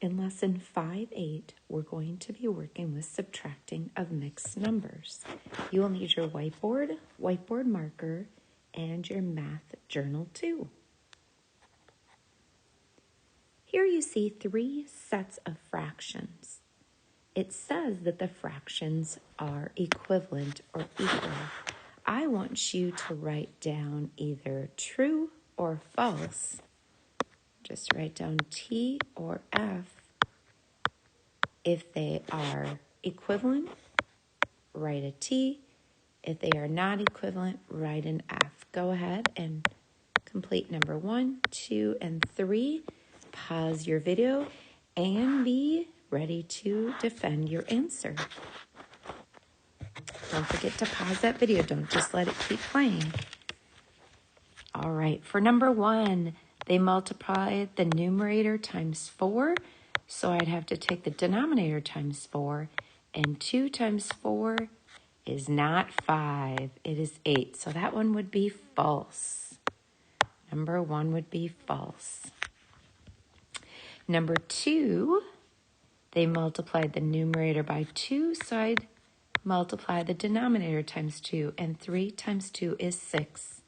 In lesson 5-8, we're going to be working with subtracting of mixed numbers. You will need your whiteboard marker, and your math journal too. Here you see 3 sets of fractions. It says that the fractions are equivalent or equal. I want you to write down either true or false. Just write down T or F. If they are equivalent, write a T. If they are not equivalent, write an F. Go ahead and complete number 1, 2, and 3. Pause your video and be ready to defend your answer. Don't forget to pause that video. Don't just let it keep playing. All right, for number 1, they multiplied the numerator times 4. So I'd have to take the denominator times 4. And 2 times 4 is not 5. It is 8. So that one would be false. Number 1 would be false. Number 2, they multiplied the numerator by 2. So I'd multiply the denominator times 2. And 3 times 2 is 6.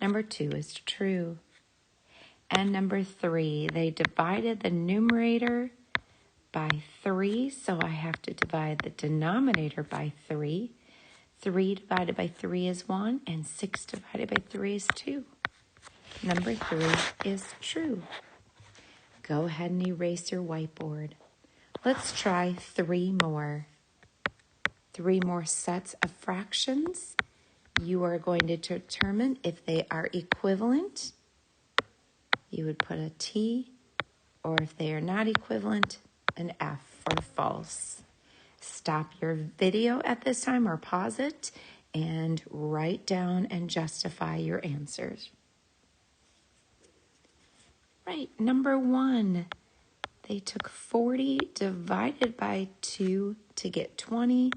Number 2 is true. And number 3, they divided the numerator by 3. So I have to divide the denominator by 3. 3 divided by 3 is 1, and 6 divided by 3 is 2. Number 3 is true. Go ahead and erase your whiteboard. Let's try 3 more. 3 more sets of fractions. You are going to determine if they are equivalent. You would put a T, or if they are not equivalent, an F for false. Stop your video at this time or pause it and write down and justify your answers. Right, number 1, they took 40 divided by 2 to get 20.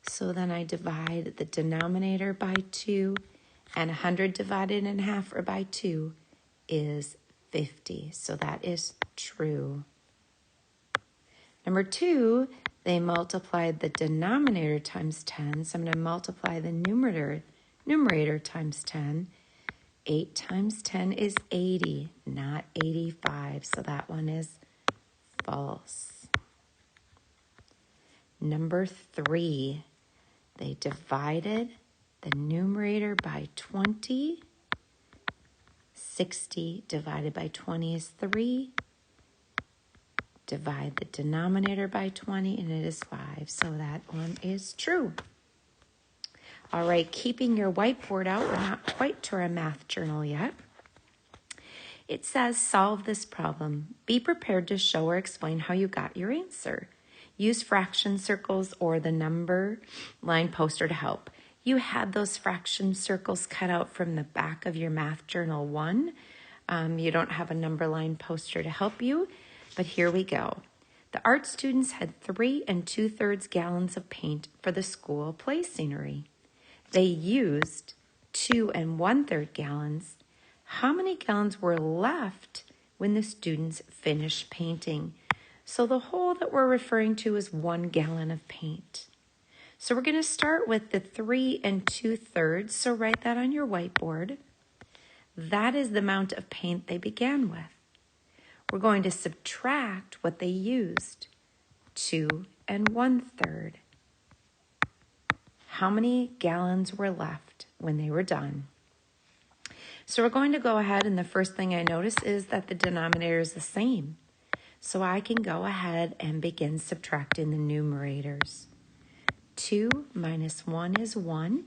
So then I divide the denominator by 2, and 100 divided in half or by 2 is 50. So that is true. Number 2, they multiplied the denominator times 10. So I'm going to multiply the numerator times 10. 8 times 10 is 80, not 85. So that one is false. Number 3, they divided the numerator by 20. 60 divided by 20 is 3. Divide the denominator by 20, and it is 5. So that one is true. All right, keeping your whiteboard out. We're not quite to our math journal yet. It says, solve this problem. Be prepared to show or explain how you got your answer. Use fraction circles or the number line poster to help. You had those fraction circles cut out from the back of your math journal 1. You don't have a number line poster to help you, but here we go. The art students had 3 2/3 gallons of paint for the school play scenery. They used 2 1/3 gallons. How many gallons were left when the students finished painting? So the whole that we're referring to is 1 gallon of paint. So we're going to start with the 3 2/3. So write that on your whiteboard. That is the amount of paint they began with. We're going to subtract what they used, 2 1/3. How many gallons were left when they were done? So we're going to go ahead, and the first thing I notice is that the denominator is the same. So I can go ahead and begin subtracting the numerators. 2 minus 1 is 1.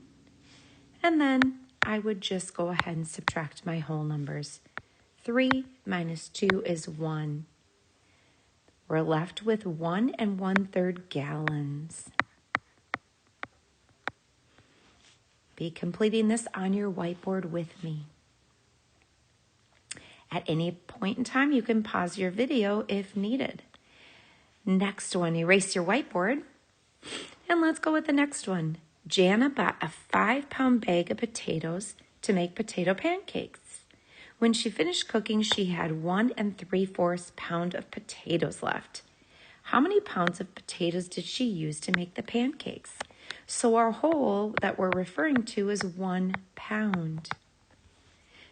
And then I would just go ahead and subtract my whole numbers. 3 minus 2 is 1. We're left with 1 1/3 gallons. Be completing this on your whiteboard with me. At any point in time, you can pause your video if needed. Next one, erase your whiteboard. And let's go with the next one. Jana bought a 5-pound bag of potatoes to make potato pancakes. When she finished cooking, she had 1 3/4 pound of potatoes left. How many pounds of potatoes did she use to make the pancakes? So our whole that we're referring to is 1 pound.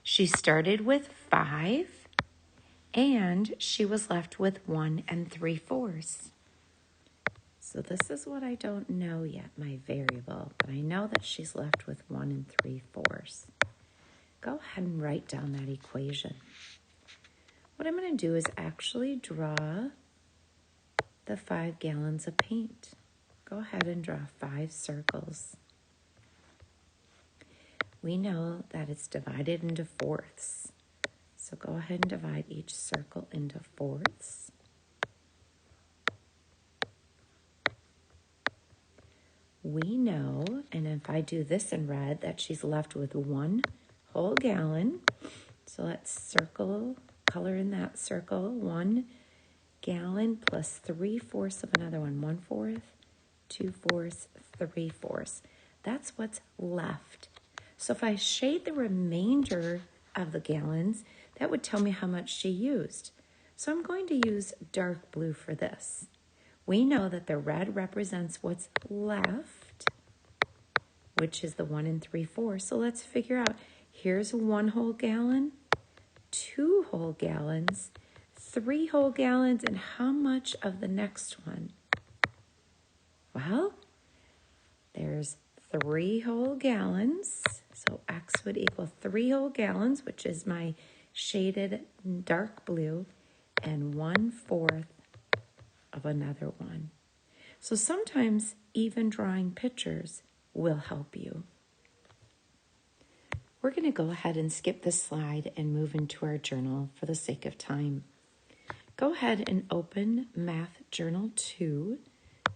She started with 5 and she was left with 1 3/4. So this is what I don't know yet, my variable, but I know that she's left with 1 3/4. Go ahead and write down that equation. What I'm going to do is actually draw the 5 gallons of paint. Go ahead and draw 5 circles. We know that it's divided into fourths. So go ahead and divide each circle into fourths. We know, and if I do this in red, that she's left with 1 whole gallon. So let's circle, color in that circle, 1 gallon plus 3/4 of another one, 1/4, 2/4, 3/4. That's what's left. So if I shade the remainder of the gallons, that would tell me how much she used. So I'm going to use dark blue for this. We know that the red represents what's left, which is the 1 3/4. So let's figure out, here's 1 whole gallon, 2 whole gallons, 3 whole gallons, and how much of the next one? Well, there's 3 whole gallons. So X would equal 3 whole gallons, which is my shaded dark blue, and 1/4 of another one. So sometimes even drawing pictures will help you. We're going to go ahead and skip this slide and move into our journal for the sake of time. Go ahead and open Math Journal 2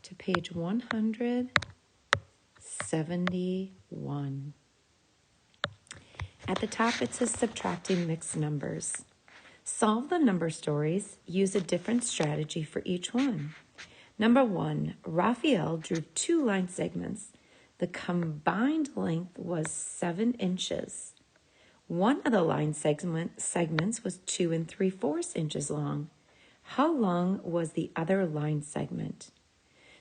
to page 171. At the top it says subtracting mixed numbers. Solve the number stories. Use a different strategy for each one. Number 1, Raphael drew 2 line segments. The combined length was 7 inches. One of the line segments was 2 3/4 inches long. How long was the other line segment?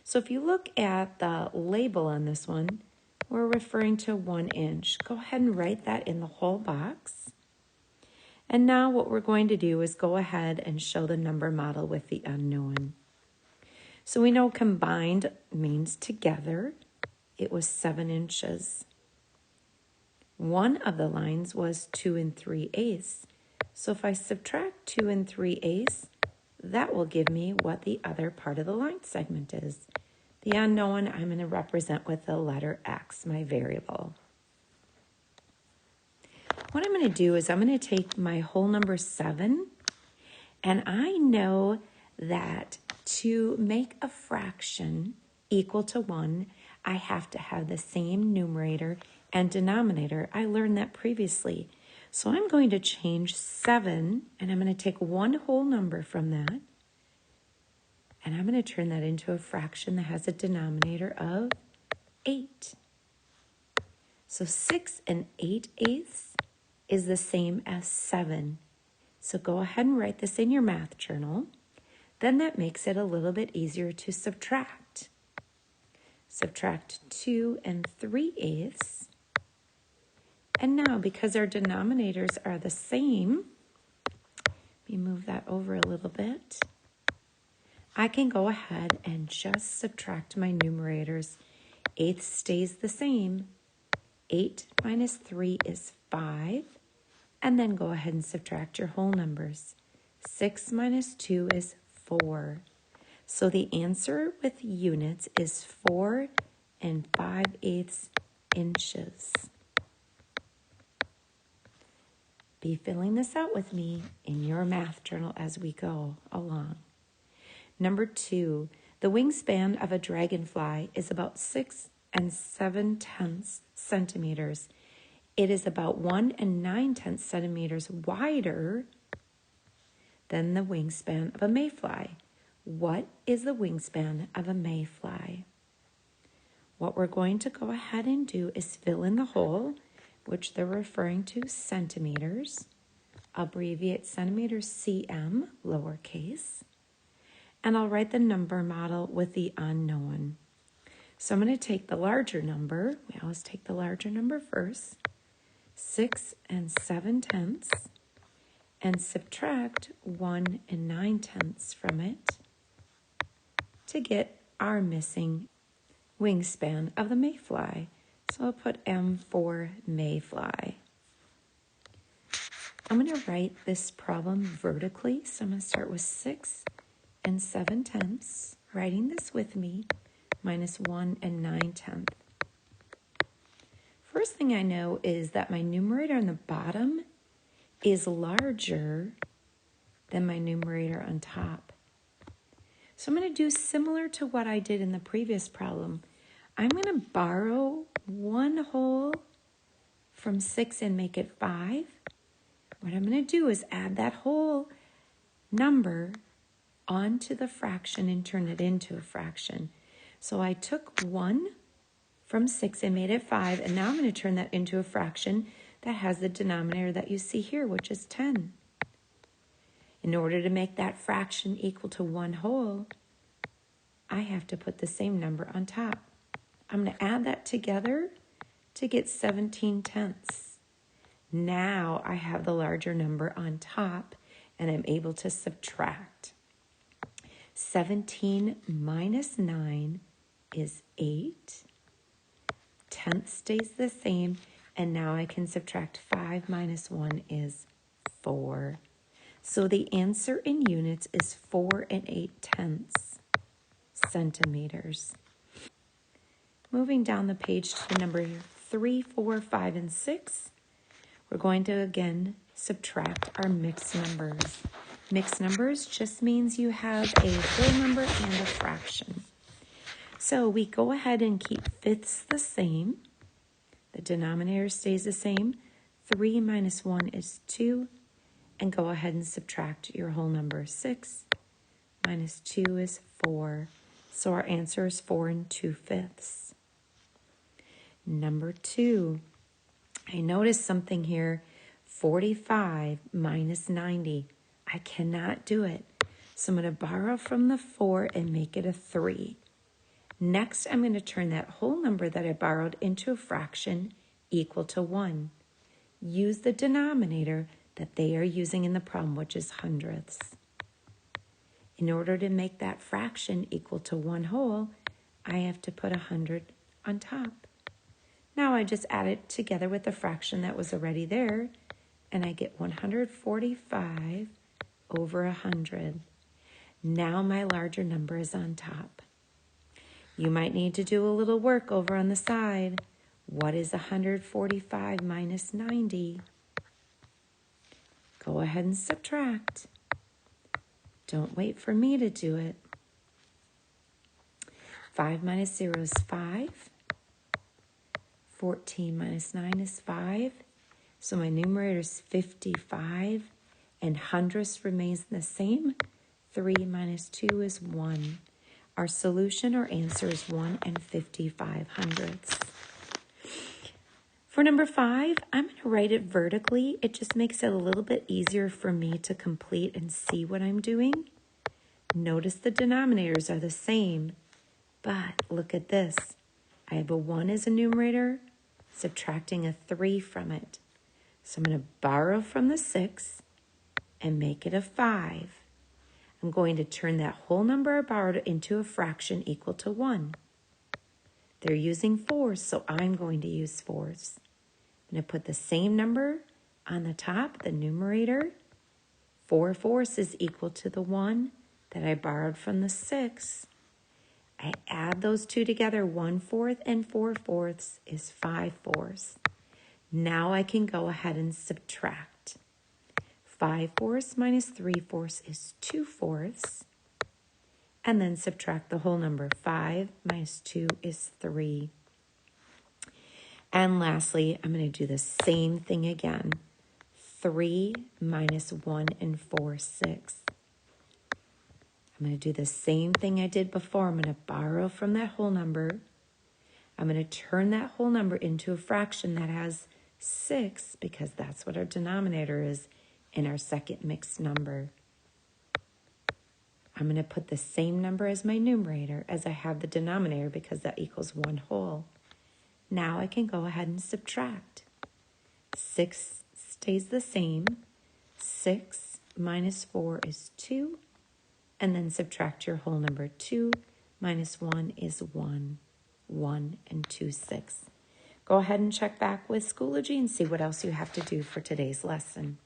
So if you look at the label on this one, we're referring to 1 inch. Go ahead and write that in the whole box. And now what we're going to do is go ahead and show the number model with the unknown. So we know combined means together. It was 7 inches. One of the lines was 2 3/8. So if I subtract 2 3/8, that will give me what the other part of the line segment is. The unknown I'm going to represent with the letter X, my variable. What I'm going to do is I'm going to take my whole number 7, and I know that to make a fraction equal to 1, I have to have the same numerator and denominator. I learned that previously. So I'm going to change 7, and I'm going to take one whole number from that, and I'm going to turn that into a fraction that has a denominator of 8. So 6 8/8 is the same as 7. So go ahead and write this in your math journal. Then that makes it a little bit easier to subtract. Subtract 2 3/8. And now, because our denominators are the same, let me move that over a little bit. I can go ahead and just subtract my numerators. 8 stays the same. 8 minus 3 is 5. And then go ahead and subtract your whole numbers. 6 minus 2 is 4. So the answer with units is 4 5/8 inches. Be filling this out with me in your math journal as we go along. Number 2, the wingspan of a dragonfly is about 6 7/10 centimeters. It is about 1 9/10 centimeters wider than the wingspan of a mayfly. What is the wingspan of a mayfly? What we're going to go ahead and do is fill in the hole, which they're referring to centimeters. abbreviate centimeters cm, lowercase, and I'll write the number model with the unknown. So I'm going to take the larger number. We always take the larger number first, 6 7/10, and subtract 1 9/10 from it to get our missing wingspan of the mayfly. So I'll put M for mayfly. I'm going to write this problem vertically. So I'm going to start with 6 7/10, writing this with me, minus 1 9/10. First thing I know is that my numerator on the bottom is larger than my numerator on top. So I'm going to do similar to what I did in the previous problem. I'm going to borrow one whole from 6 and make it 5. What I'm going to do is add that whole number onto the fraction and turn it into a fraction. So I took 1 from 6 and made it 5, and now I'm going to turn that into a fraction that has the denominator that you see here, which is 10. In order to make that fraction equal to one whole, I have to put the same number on top. I'm going to add that together to get 17/10. Now I have the larger number on top, and I'm able to subtract. 17 minus 9 is 8. 10th stays the same, and now I can subtract 5 minus 1 is 4. So the answer in units is 4 8/10 centimeters. Moving down the page to number 3, 4, 5, and 6, we're going to again subtract our mixed numbers. Mixed numbers just means you have a whole number and a fraction. So we go ahead and keep fifths the same. The denominator stays the same. 3 minus 1 is 2. And go ahead and subtract your whole number. 6 minus 2 is 4. So our answer is 4 2/5. Number 2. I noticed something here. 45 minus 90. I cannot do it. So I'm going to borrow from the 4 and make it a 3. Next, I'm going to turn that whole number that I borrowed into a fraction equal to 1. Use the denominator that they are using in the problem, which is hundredths. In order to make that fraction equal to one whole, I have to put 100 on top. Now I just add it together with the fraction that was already there, and I get 145 over 100. Now my larger number is on top. You might need to do a little work over on the side. What is 145 minus 90? Go ahead and subtract. Don't wait for me to do it. 5 minus 0 is 5. 14 minus 9 is 5. So my numerator is 55, and hundredths remains the same. 3 minus 2 is 1. Our solution or answer is 1 55 hundredths. For number 5, I'm going to write it vertically. It just makes it a little bit easier for me to complete and see what I'm doing. Notice the denominators are the same, but look at this. I have a 1 as a numerator, subtracting a 3 from it. So I'm going to borrow from the 6 and make it a 5. I'm going to turn that whole number I borrowed into a fraction equal to 1. They're using fours, so I'm going to use fours. I'm going to put the same number on the top, the numerator. 4 fourths is equal to the 1 that I borrowed from the 6. I add those two together. 1/4 and 4 fourths is 5 fourths. Now I can go ahead and subtract. 5 fourths minus 3 fourths is 2 fourths. And then subtract the whole number. 5 minus 2 is 3. And lastly, I'm going to do the same thing again. 3 minus 1 and 4, 6. I'm going to do the same thing I did before. I'm going to borrow from that whole number. I'm going to turn that whole number into a fraction that has 6, because that's what our denominator is, in our second mixed number. I'm going to put the same number as my numerator as I have the denominator because that equals 1 whole. Now I can go ahead and subtract. 6 stays the same. 6 minus 4 is 2. And then subtract your whole number. 2 minus 1 is 1. 1 and 2, 6. Go ahead and check back with Schoology and see what else you have to do for today's lesson.